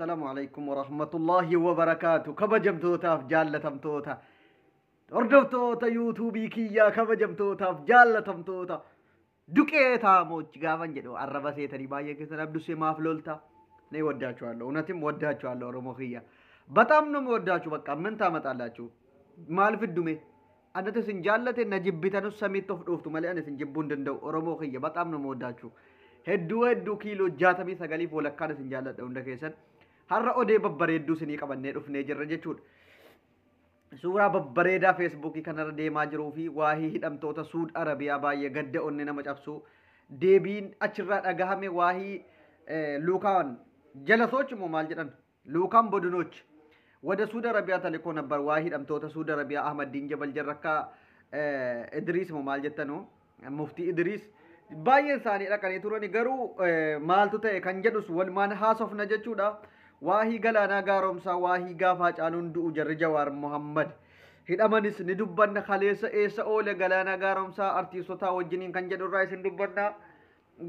السلام عليكم ورحمة الله وبركاته كبجمتوتا في جالتمتوتا توتا يوتيوبي كيا كبجمتوتا في جالتمتوتا دوكيتا موج غافن جدو عربا سيتني بايه كيسن عبدو سيما فلولتا ني وداچوالو اونتيم وداچوالو ኦሮሞኺያ በጣም ነው የምወዳችሁ በቃ ምን ታመጣላችሁ ማልፍ ዱሜ አንተ ስንጃለተ ነጅብተኑ ሰሚት ኦፍ ዶፍቱ ማለ አንተ ስንጅቡ እንደው ኦሮሞኺያ በጣም ነው የምወዳችሁ ሄዱ ኪሎ ጃተሚ ሰገሊ ወለካነ ስንጃለተ እንደ ከሰን har'a odee babbareedduu isinii qabannee dhufnee jirra jechuudha. Suuraa babbareedaa feesbuukii kanarra deemaa jiruu fi waa'ee hidhamtoota Suud Arabiyaa baay'ee gadda onnee nama cabsu deebiin achirraa dhagahame waa'ee luukaan jalasoች moo maal jedhan luukaan bodunoች ወደ ሱድ አረቢያ ተልኮ ነበር ዋሂ hidhamtoota ሱድ አረቢያ አህመድ ዲን ጀበል ጀረካ ኢድሪስ moo maal jettanu muftii ኢድሪስ baay'een isaanii dhaqanii turani garuu maaltu ta'e kan jedhus walumaan haasofna jechuudha. Waahii galaanaa gaaromsaa waahii gaafaa caaluun du'u jarri Jawaar Muhammad hidhamanis ni dubbanna kaleessa eessa oole galaanaa gaaromsaa artiistotaa wajjiniin kan jedhu irraa isin dubbanna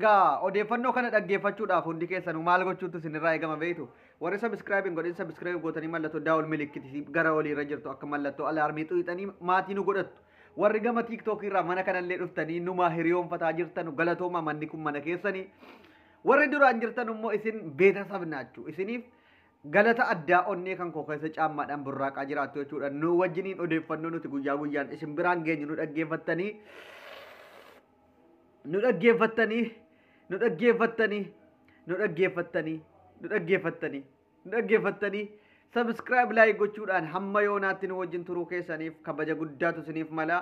gaa odeeffannoo kana dhaggeeffachuudhaaf hundi keessanuu maal gochuutu isin irraa eegama beektu warri sabskraayibiin godhin sabskraayib gootanii mallattoo daawul milikkiti gara olii irra jirtu akka mallattoo alaarmii xuyixanii maatii nu godhattu warri gama tiiktookii irraa mana kanallee dhuftanii numaa hiriyoonfataa jirtan galatooma manni kun mana keessanii warri duraan jirtan immoo isin beetasab naachu isiniif galata addaa onnee kan koo keessa caammaadhaan burraaqaa jiraattu jechuudha. Nu wajjiniin odeeffannoo nuti guyyaa guyyaan isin biraan geenyu nu dhaggeeffattanii subscribe like gochuudhaan hamma yoonaatti nu wajjin turuu keessaniif kabaja guddaatu isiniif mala.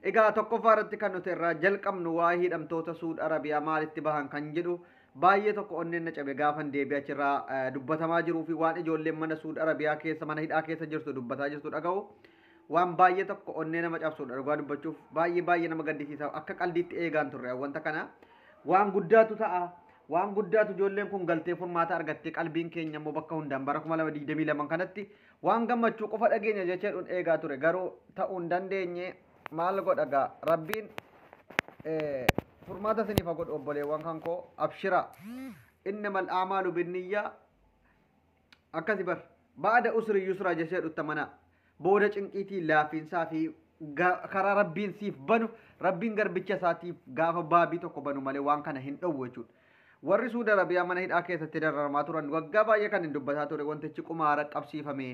Egaa tokkoffaa irratti kan nuti irraa jalqabnu waa'ee hidhamtoota Suud Arabiyaa maalitti bahan kan jedhu baay'ee tokko onneen na cabe gaafan deebi'aa achirraa dubbatamaa jiruu fi waan ijoolleen mana Suud Arabiyaa keessa mana hidhaa keessa jirtu dubbataa jirtu dhaga'u waan baay'ee tokko onnee nama cabsudha dhugaa dubbachuuf baay'ee nama gaddisiisa akka qaldiitti eegaan turre wanta kana waan guddaatu ta'a waan guddaatu ijoolleen kun galtee furmaata argattee qalbiin keenya immoo bakka hundaan bara 2022 kanatti waan gammachuu qofa dhageenya jechuun eegaa ture garuu ta'uu hin dandeenye maal godhagaa rabbiin فرماتا سني فقط أبلي وان كو أبشرا إنما الأعمال بالنية أكذبر بعد أسر يسرى جسد التمنى بودج إنكيتي لا فين سافي كرا ربين سيف بنو ربين غربتش ساتي غاف بابي تو كبنو مالي وان كان هند وجود ورسول ربيا من هيد أكيد تدرر ما تران وجبا يكان ندبتها توري وان تشي كمارا قبسي فمي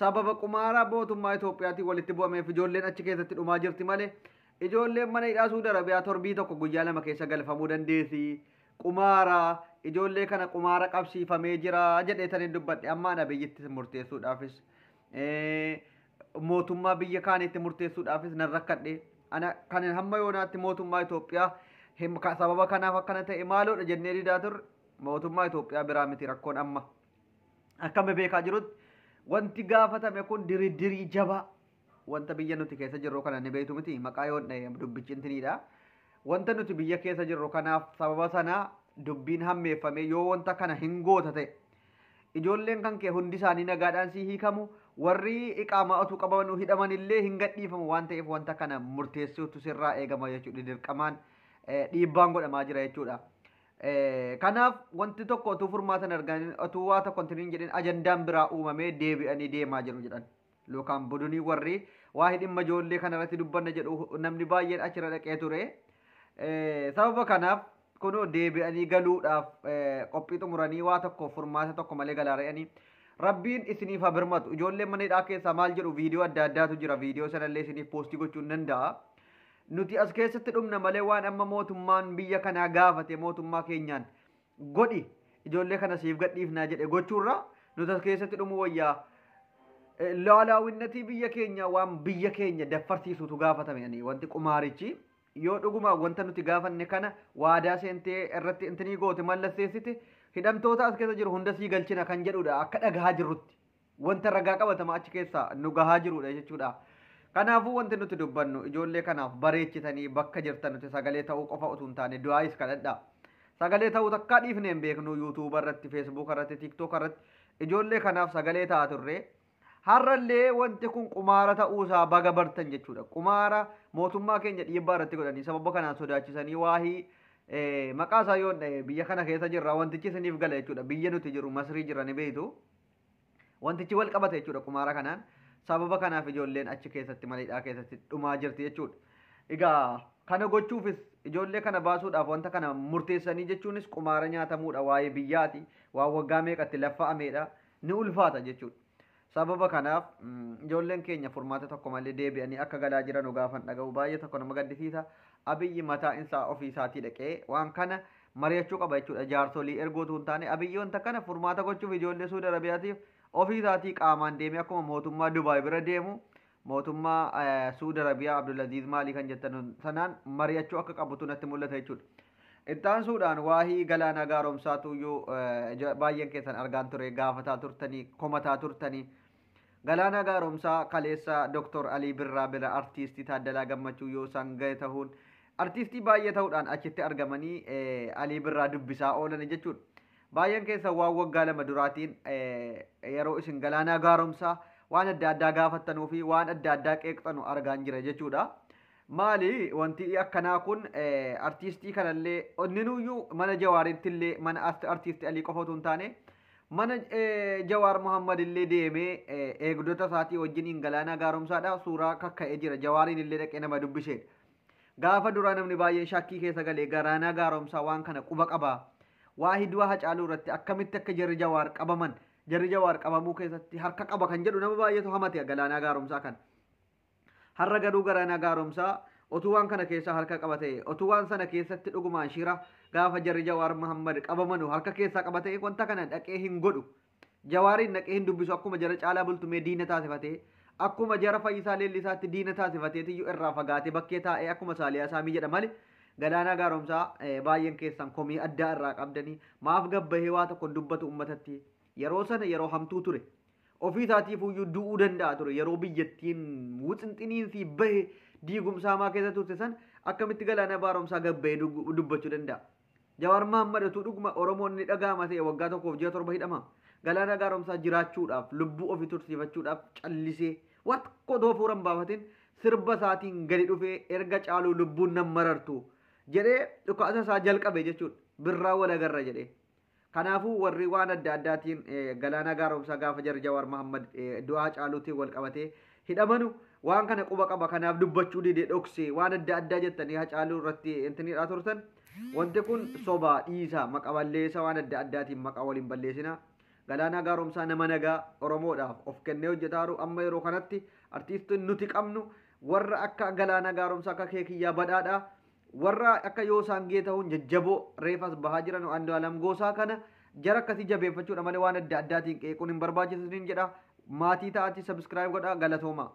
سبب كمارا بوت ما إثيوبياتي ولتبوا مي في جولين أشكي تتلو ما جرتي مالي ijoolleen mana hidhaa Suud Arabiyaa torbii tokko guyyaa lama keessa galfamuu dandeessi qumaara ijoollee kana qumaara qabsiifamee jira jedheetanii dubbadhe amma ana biyyatti murteessuudhaafis mootummaa biyya kaanitti murteessuudhaafis nan rakkadhe ana kan hamma yoonaatti mootummaa Itoophiyaa sababa kanaaf akkana ta'e maaloodha jennee didaa turre mootummaa Itoophiyaa biraa miti rakkoon amma akkama beekaa jirutti wanti gaafatame kun dirii jabaa wanta biyya nuti keessa jirru kana ni beektu miti maqaa yoon dubbichi intiniidha wanta nuti biyya keessa jirru kanaaf sababa sana dubbiin hammeeffame yoo wanta kana hin goota ta'e ijoolleen kan kee hundi isaanii nagaadhaan si hiikamu warri iqaamaa otuu qaban hidhaman illee hin gadhiifamu waan ta'eef wanta kana murteessuutu sirraa eegama jechuudha dirqamaan dhiibbaan godhamaa jira jechuudha. Kanaaf wanti tokko otuu furmaatan argan otuu waa tokko intiniin jedhin ajandaan biraa uumamee deebi'anii deemaa jiru jedhan. Lukaan budunii warri waa'ee dhimma ijoollee kanarratti dubbanna jedhu namni baay'een achirra dhaqee ture. Sababa kanaaf kunoo deebi'anii galuudhaaf qophii xumuranii waa tokko furmaata tokko malee galaa re'anii rabbiin isiniif haa birmatu ijoolleen mana hidhaa keessaa maal jedhu viidiyoo adda addaatu jira viidiyoo sanallee isiniif poostii gochuu hin danda'a. Nuti as keessatti dhumna malee waan amma mootummaan biyya kanaa gaafate mootummaa keenyaan godhi ijoollee kana siif gadhiifnaa jedhe gochuurra nuti as keessatti dhumu wayyaa. Laalawinnatii biyya keenya waan biyya keenya daffarsiisutu gaafatame wanti qumaarichi yoo dhuguma wanta nuti gaafanne kana waadaa seentee irratti intinii goote mallasseessite hidhamtoota as keessa jiru hunda sii galchina kan jedhudha akka dhagahaa jirrutti wanta ragaa qabatama achi keessa nu gahaa jirudha jechuudha. Kanaafuu wanti nuti dubbannu ijoollee kanaaf bareechitanii bakka jirtan nuti sagalee ta'uu qofa utuu hin taane du'aayis kadhadha. Sagalee ta'uu takkaa dhiifnee hin beeknu yuutuuba irratti feesbuuka irratti tiiktook irratti ijoollee kanaaf sagalee ta'aa turre. Har'allee wanti kun qumaara ta'uusaa baga bartan jechuudha. Qumaara mootummaa keenya dhiibbaa irratti godhanii sababa kanaan sodaachisanii waa'ee maqaa isaa yoon biyya kana keessa jirra wantichi isiniif gala jechuudha. Biyya nuti jiru Masrii jira ni beektu. Wantichi wal qabate jechuudha qumaara kanaan. Sababa kanaaf ijoolleen achi keessatti maleedhaa keessatti dhumaa jirti jechuudha. Egaa kana gochuufis ijoollee kana baasuudhaaf wanta kana murteessanii jechuunis qumaara nyaatamuudha waa'ee biyyaati. Waan waggaa meeqatti laffa'ameedha. Ni ulfaata jechuudha. Sababa kanaaf ijoolleen keenya furmaata tokko malee deebi'anii akka galaa jiran gaafan dhaga'u baay'ee tokko nama gaddisiisa. Abiyyi mataa isaa ofii isaatii dhaqee waan kana mari'achuu qaba jechuudha. Jaarsolii ergootu hin taane abiyyi wanta kana furmaata gochuuf ijoollee Suudi Arabiyaatiif ofii isaatii qaamaan deemee akkuma mootummaa Dubaay bira deemu mootummaa Suudi Arabiyaa Abdulaziz Maalii kan jettan sanaan mari'achuu akka qabutu natti mul'ata jechuudha. Ittaan suudhaan waahii galaana gaaromsaatu iyyuu baay'een keessan argaan ture gaafataa turtanii komataa turtanii. Galaana gaaromsaa kaleessa Dr. Alii Birraa bira artiistii Taaddalaa Gammachuu yoo isaan ga'e ta'uun artiistii baay'ee ta'uudhaan achitti argamanii Alii Birraa dubbisaa oolan jechuudha. Baay'een keessa waan waggaa lama duraatiin yeroo isin galaanaa gaaromsaa waan adda addaa gaafattanuu fi waan adda addaa qeeqxanu argaan jira jechuudha. Maali wanti akkanaa kun artiistii kanallee onninuyyuu mana Jawaaritti illee mana artiistii Alii qofa otoo hin taane mana Jawaar Muhammad illee deemee eegdota isaatii wajjiniin galaanaa gaaromsaadha suuraa kakka'ee jira. Jawaariin illee dhaqee nama dubbisheedha. Gaafa duraa namni baay'een shakkii keessa galee galaanaa gaaromsaa waan kana quba qabaa. Waa hidwaa hacaaluu irratti akkamitti akka jarri Jawaar qabaman jarri Jawaar qabamuu keessatti harka qaba kan jedhu nama baay'eetu hamate galaanaa gaaromsaa kana. Har'a garuu galaanaa gaaromsaa otuu waan kana keessa harka qabate otuu waan sana keessatti dhugumaan shira gaafa jarri Jawaar Muhammad qabamanu harka keessaa qabate wanta kana dhaqee hin godhu. Jawaariin dhaqee hin dubbisu akkuma jara caalaa bultumee diina taasifatee akkuma jara Fayyisaa Leellisaatti diina taasifateetiyyuu irraa fagaatee bakkee taa'ee akkuma Saaliyaa Saamii jedha malee. Galaanaa gaaromsaa baay'een keessan komii addaa irraa qabdanii maaf gabbahee waa tokko dubbatu uummatatti yeroo sana yeroo hamtuu ture ofii isaatiifuyyuu du'uu danda'a ture yeroo biyyattiin wuxinxiniinsi bahe diigumsaamaa keessa turte san akkamitti galaanaa gaaromsaa gabbahee dubbachuu danda'a. Jawaar Muhammad utuu dhuguma Oromoonni dhaga'ama ta'e waggaa tokkoof ji'a 7 hidhama. Galaanaa gaaromsaa jiraachuudhaaf lubbuu ofii tursiifachuudhaaf callisee waan tokko otoo fuuran baafatiin sirba isaatiin gadi dhufee erga caaluu lubbuun nan marartu. Jedhee dhukaasa isaa jalqabe jechuudha. Birraa wal agarra jedhee. Kanaafuu warri waan adda addaatiin galaanaa gaaromsaa gaafa jarri Jawaar Muhammad du'aa caaluutiin wal qabatee hidhamanu waan kana quba qaba kanaaf dubbachuu didee dhoksee waan adda addaa jettanii hacaaluu irratti intiniidhaa turtan. Wanti kun sobaa dhiisaa maqa balleessa waan adda addaatiin maqaa waliin balleessina. Galaanaa gaaromsaa nama nagaa Oromoodhaaf of kennee hojjetaaru amma yeroo kanatti artiistiin nuti qabnu warra akka galaanaa gaaromsaa akka keekiyyaa badhaadhaa. Warra akka yoo isaan geeta'uun jajjaboo reefas bahaa jiran Andu'aalam Goosaa kana jara akkasii jabeeffachuudha malee waan adda addaatiin qeequun hin barbaachisu jedha. Maatii ta'atii sabiskiraayib godhaa galatoomaa.